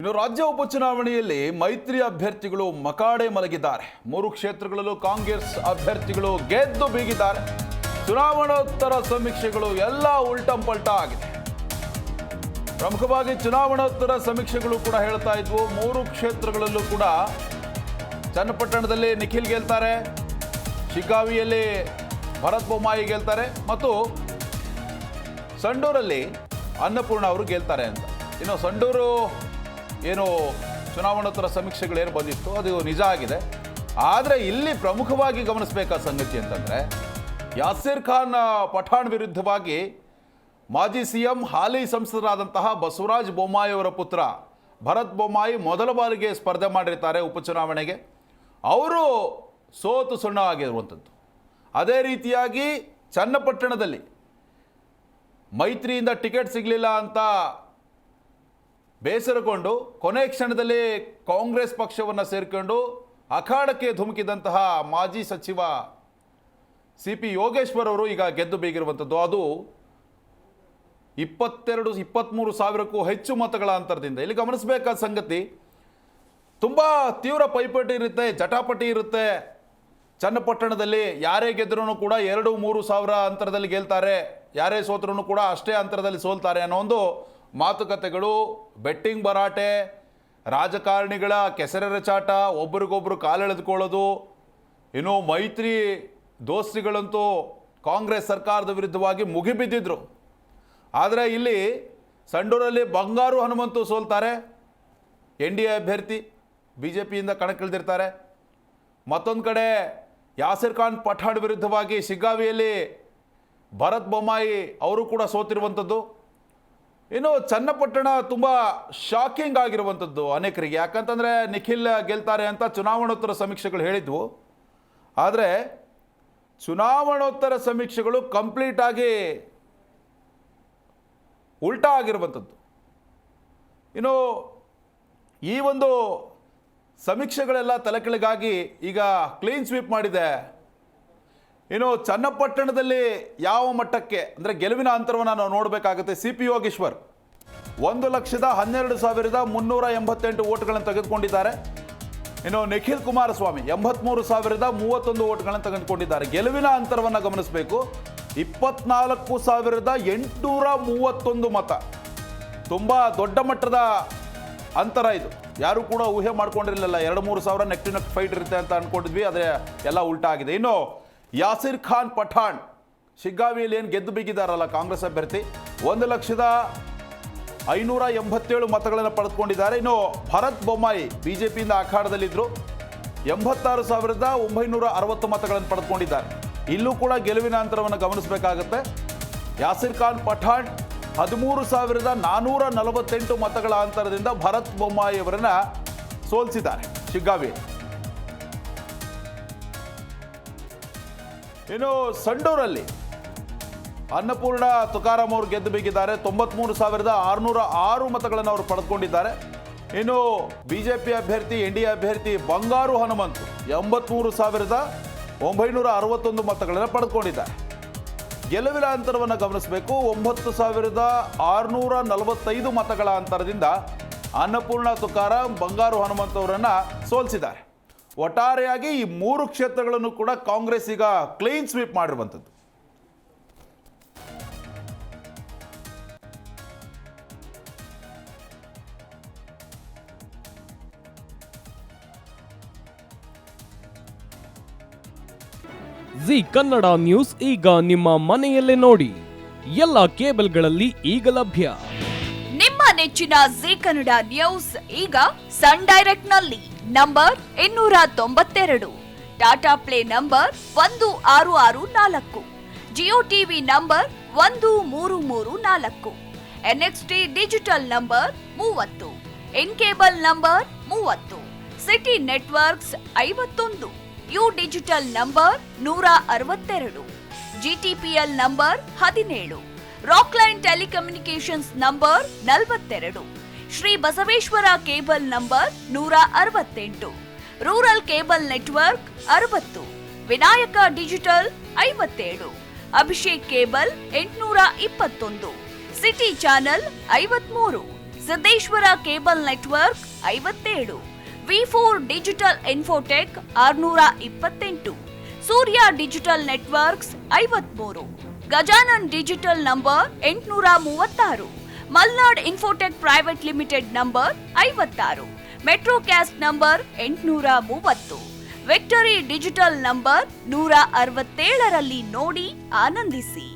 ಇನ್ನು ರಾಜ್ಯ ಉಪಚುನಾವಣೆಯಲ್ಲಿ ಮೈತ್ರಿ ಅಭ್ಯರ್ಥಿಗಳು ಮಕಾಡೆ ಮಲಗಿದ್ದಾರೆ. 3 ಕ್ಷೇತ್ರಗಳಲ್ಲೂ ಕಾಂಗ್ರೆಸ್ ಅಭ್ಯರ್ಥಿಗಳು ಗೆದ್ದು ಬೀಗಿದ್ದಾರೆ. ಚುನಾವಣೋತ್ತರ ಸಮೀಕ್ಷೆಗಳು ಎಲ್ಲ ಉಲ್ಟಂಪಲ್ಟ ಆಗಿದೆ. ಪ್ರಮುಖವಾಗಿ ಚುನಾವಣೋತ್ತರ ಸಮೀಕ್ಷೆಗಳು ಕೂಡ ಹೇಳ್ತಾ ಇದ್ವು 3 ಕ್ಷೇತ್ರಗಳಲ್ಲೂ ಕೂಡ ಚನ್ನಪಟ್ಟಣದಲ್ಲಿ ನಿಖಿಲ್ ಗೆಲ್ತಾರೆ, ಶಿಗ್ಗಾವಿಯಲ್ಲಿ ಭರತ್ ಬೊಮ್ಮಾಯಿ ಗೆಲ್ತಾರೆ ಮತ್ತು ಸಂಡೂರಲ್ಲಿ ಅನ್ನಪೂರ್ಣ ಅವರು ಗೆಲ್ತಾರೆ ಅಂತ. ಇನ್ನು ಸಂಡೂರು ಏನು ಚುನಾವಣೋತ್ತರ ಸಮೀಕ್ಷೆಗಳೇನು ಬಂದಿತ್ತು ಅದು ನಿಜ ಆಗಿದೆ. ಆದರೆ ಇಲ್ಲಿ ಪ್ರಮುಖವಾಗಿ ಗಮನಿಸಬೇಕಾದ ಸಂಗತಿ ಅಂತಂದರೆ ಯಾಸಿರ್ ಖಾನ್ ಪಠಾಣ್ ವಿರುದ್ಧವಾಗಿ ಮಾಜಿ ಸಿಎಂ ಹಾಲಿ ಸಂಸದರಾದಂತಹ ಬಸವರಾಜ ಬೊಮ್ಮಾಯಿ ಅವರ ಪುತ್ರ ಭರತ್ ಬೊಮ್ಮಾಯಿ ಮೊದಲ ಬಾರಿಗೆ ಸ್ಪರ್ಧೆ ಮಾಡಿರ್ತಾರೆ ಉಪಚುನಾವಣೆಗೆ. ಅವರು ಸೋತು ಸುಣ್ಣವಾಗಿರುವಂಥದ್ದು. ಅದೇ ರೀತಿಯಾಗಿ ಚನ್ನಪಟ್ಟಣದಲ್ಲಿ ಮೈತ್ರಿಯಿಂದ ಟಿಕೆಟ್ ಸಿಗಲಿಲ್ಲ ಅಂತ ಬೇಸರಗೊಂಡು ಕೊನೆ ಕ್ಷಣದಲ್ಲಿ ಕಾಂಗ್ರೆಸ್ ಪಕ್ಷವನ್ನು ಸೇರಿಕೊಂಡು ಅಖಾಡಕ್ಕೆ ಧುಮುಕಿದಂತಹ ಮಾಜಿ ಸಚಿವ CP ಯೋಗೇಶ್ವರ್ ಅವರು ಈಗ ಗೆದ್ದು ಬೀಗಿರುವಂಥದ್ದು. ಅದು 22-23 ಸಾವಿರಕ್ಕೂ ಹೆಚ್ಚು ಮತಗಳ ಅಂತರದಿಂದ. ಇಲ್ಲಿ ಗಮನಿಸಬೇಕಾದ ಸಂಗತಿ ತುಂಬ ತೀವ್ರ ಪೈಪೋಟಿ ಇರುತ್ತೆ, ಜಟಾಪಟಿ ಇರುತ್ತೆ. ಚನ್ನಪಟ್ಟಣದಲ್ಲಿ ಯಾರೇ ಗೆದ್ರೂ ಕೂಡ 2-3 ಸಾವಿರ ಅಂತರದಲ್ಲಿ ಗೆಲ್ತಾರೆ, ಯಾರೇ ಸೋತ್ರೂ ಕೂಡ ಅಷ್ಟೇ ಅಂತರದಲ್ಲಿ ಸೋಲ್ತಾರೆ ಅನ್ನೋ ಒಂದು ಮಾತುಕತೆಗಳು, ಬೆಟ್ಟಿಂಗ್ ಭರಾಟೆ, ರಾಜಕಾರಣಿಗಳ ಕೆಸರೆರಚಾಟ, ಒಬ್ಬರಿಗೊಬ್ಬರು ಕಾಲೆಳೆದುಕೊಳ್ಳೋದು. ಇನ್ನು ಮೈತ್ರಿ ದೋಸ್ತಿಗಳಂತೂ ಕಾಂಗ್ರೆಸ್ ಸರ್ಕಾರದ ವಿರುದ್ಧವಾಗಿ ಮುಗಿಬಿದ್ದಿದ್ರು. ಆದರೆ ಇಲ್ಲಿ ಸಂಡೂರಲ್ಲಿ ಬಂಗಾರು ಹನುಮಂತು ಸೋಲ್ತಾರೆ, NDA ಅಭ್ಯರ್ಥಿ BJPಯಿಂದ ಕಣಕ್ಕಿಳಿದಿರ್ತಾರೆ. ಮತ್ತೊಂದು ಕಡೆ ಯಾಸಿರ್ ಖಾನ್ ಪಠಾಣ್ ವಿರುದ್ಧವಾಗಿ ಶಿಗ್ಗಾವಿಯಲ್ಲಿ ಭರತ್ ಬೊಮ್ಮಾಯಿ ಅವರು ಕೂಡ ಸೋತಿರುವಂಥದ್ದು. ಇನ್ನು ಚನ್ನಪಟ್ಟಣ ತುಂಬ ಶಾಕಿಂಗ್ ಆಗಿರುವಂಥದ್ದು ಅನೇಕರಿಗೆ. ಯಾಕಂತಂದರೆ ನಿಖಿಲ್ ಗೆಲ್ತಾರೆ ಅಂತ ಚುನಾವಣೋತ್ತರ ಸಮೀಕ್ಷೆಗಳು ಹೇಳಿದ್ವು. ಆದರೆ ಚುನಾವಣೋತ್ತರ ಸಮೀಕ್ಷೆಗಳು ಕಂಪ್ಲೀಟ್ ಆಗಿ ಉಲ್ಟಾ ಆಗಿರುವಂಥದ್ದು. ಇನ್ನು ಈ ಒಂದು ಸಮೀಕ್ಷೆಗಳೆಲ್ಲ ತಲೆಕೆಳಗಾಗಿ ಈಗ ಕ್ಲೀನ್ ಸ್ವೀಪ್ ಮಾಡಿದೆ. ಇನ್ನು ಚನ್ನಪಟ್ಟಣದಲ್ಲಿ ಯಾವ ಮಟ್ಟಕ್ಕೆ ಅಂದರೆ ಗೆಲುವಿನ ಅಂತರವನ್ನು ನಾವು ನೋಡಬೇಕಾಗುತ್ತೆ. CP ಯೋಗೇಶ್ವರ್ 1,12,388 ಓಟ್ಗಳನ್ನು ತೆಗೆದುಕೊಂಡಿದ್ದಾರೆ. ಇನ್ನು ನಿಖಿಲ್ ಕುಮಾರಸ್ವಾಮಿ 83,031 ಓಟ್ಗಳನ್ನು ತೆಗೆದುಕೊಂಡಿದ್ದಾರೆ. ಗೆಲುವಿನ ಅಂತರವನ್ನು ಗಮನಿಸಬೇಕು, 24,831 ಮತ. ತುಂಬ ದೊಡ್ಡ ಮಟ್ಟದ ಅಂತರ ಇದು. ಯಾರು ಕೂಡ ಊಹೆ ಮಾಡ್ಕೊಂಡಿರಲಿಲ್ಲ 2-3 ಸಾವಿರ ನೆಕ್ ಟು ನೆಕ್ ಫೈಟ್ ಇರುತ್ತೆ ಅಂತ ಅಂದ್ಕೊಂಡಿದ್ವಿ, ಆದರೆ ಎಲ್ಲ ಉಲ್ಟಾ ಆಗಿದೆ. ಇನ್ನು ಯಾಸಿರ್ ಖಾನ್ ಪಠಾಣ್ ಶಿಗ್ಗಾವಿಯಲ್ಲಿ ಏನು ಗೆದ್ದು ಬಿಗಿದಾರಲ್ಲ ಕಾಂಗ್ರೆಸ್ ಅಭ್ಯರ್ಥಿ, 1,587 ಮತಗಳನ್ನು ಪಡೆದುಕೊಂಡಿದ್ದಾರೆ. ಇನ್ನು ಭರತ್ ಬೊಮ್ಮಾಯಿ BJPಯಿಂದ ಅಖಾಡದಲ್ಲಿದ್ದರು, 86,960 ಮತಗಳನ್ನು ಪಡೆದುಕೊಂಡಿದ್ದಾರೆ. ಇಲ್ಲೂ ಕೂಡ ಗೆಲುವಿನ ಅಂತರವನ್ನು ಗಮನಿಸಬೇಕಾಗುತ್ತೆ. ಯಾಸಿರ್ ಖಾನ್ ಪಠಾಣ್ 13,448 ಮತಗಳ ಅಂತರದಿಂದ ಭರತ್ ಬೊಮ್ಮಾಯಿ ಅವರನ್ನು ಸೋಲಿಸಿದ್ದಾರೆ ಶಿಗ್ಗಾವಿಯಲ್ಲಿ. ಇನ್ನು ಸಂಡೂರಲ್ಲಿ ಅನ್ನಪೂರ್ಣ ತುಕಾರಾಮ್ ಅವರು ಗೆದ್ದು ಬೀಗಿದ್ದಾರೆ, 93,606 ಮತಗಳನ್ನು ಅವರು ಪಡೆದುಕೊಂಡಿದ್ದಾರೆ. ಇನ್ನು BJP ಅಭ್ಯರ್ಥಿ NDA ಅಭ್ಯರ್ಥಿ ಬಂಗಾರು ಹನುಮಂತು 83,961 ಮತಗಳನ್ನು ಪಡೆದುಕೊಂಡಿದ್ದಾರೆ. ಗೆಲುವಿನ ಅಂತರವನ್ನು ಗಮನಿಸಬೇಕು, 9,645 ಮತಗಳ ಅಂತರದಿಂದ ಅನ್ನಪೂರ್ಣ ತುಕಾರಾಮ್ ಬಂಗಾರು ಹನುಮಂತ ಅವರನ್ನು ಸೋಲಿಸಿದ್ದಾರೆ. ಒಟ್ಟಾರೆಯಾಗಿ ಈ 3 ಕ್ಷೇತ್ರಗಳನ್ನು ಕೂಡ ಕಾಂಗ್ರೆಸ್ ಈಗ ಕ್ಲೀನ್ ಸ್ವೀಪ್ ಮಾಡಿರುವಂಥದ್ದು. ಜಿ ಕನ್ನಡ ನ್ಯೂಸ್ ಈಗ ನಿಮ್ಮ ಮನೆಯಲ್ಲೇ ನೋಡಿ. ಎಲ್ಲ ಕೇಬಲ್ಗಳಲ್ಲಿ ಈಗ ಲಭ್ಯ. ನಿಮ್ಮ ನೆಚ್ಚಿನ ಜಿ ಕನ್ನಡ ನ್ಯೂಸ್ ಈಗ ಸನ್ ಡೈರೆಕ್ಟ್ ನಲ್ಲಿ number 292, Tata play number 1664, Jio TV number 1334, NXT digital number 30, in cable number 30, city networks 51, U digital number 162, GTPL number 17, Rockline telecommunications number 42, Shri Basaveshwara cable number 168, rural cable network 60, Vinayaka digital 57, Abhishek cable 821, city channel 53, Siddeshwara cable network 57, V4 digital Infotech 628, Surya digital networks 53, Gajanan digital number 836, Malnad infotech private limited number 56, Metrocast number 830, Victory digital number 167ರಲ್ಲಿ ನೋಡಿ ಆನಂದಿಸಿ.